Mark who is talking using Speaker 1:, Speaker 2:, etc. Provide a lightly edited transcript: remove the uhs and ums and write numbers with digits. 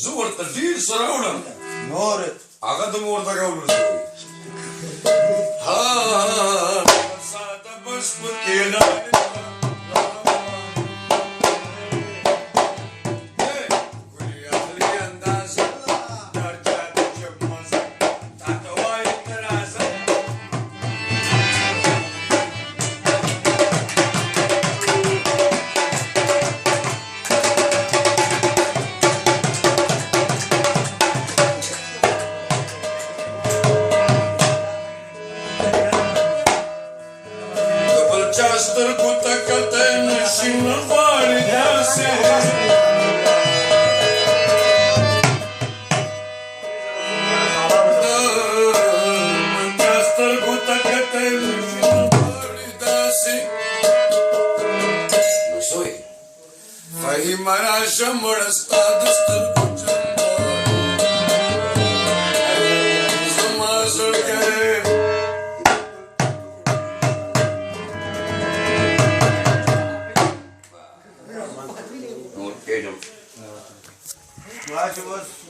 Speaker 1: زور ته ډیر سره وړم
Speaker 2: نور
Speaker 1: هغه د مور ته راوړل ها ساده بس پکې سترګو ته کتل نشي نه غواړي داسې سترګو ته کتل نشي نه غواړي داسې نو زوی فهیم راشه مړه ستا د سترګو چنده زما زړګی
Speaker 2: Gracias.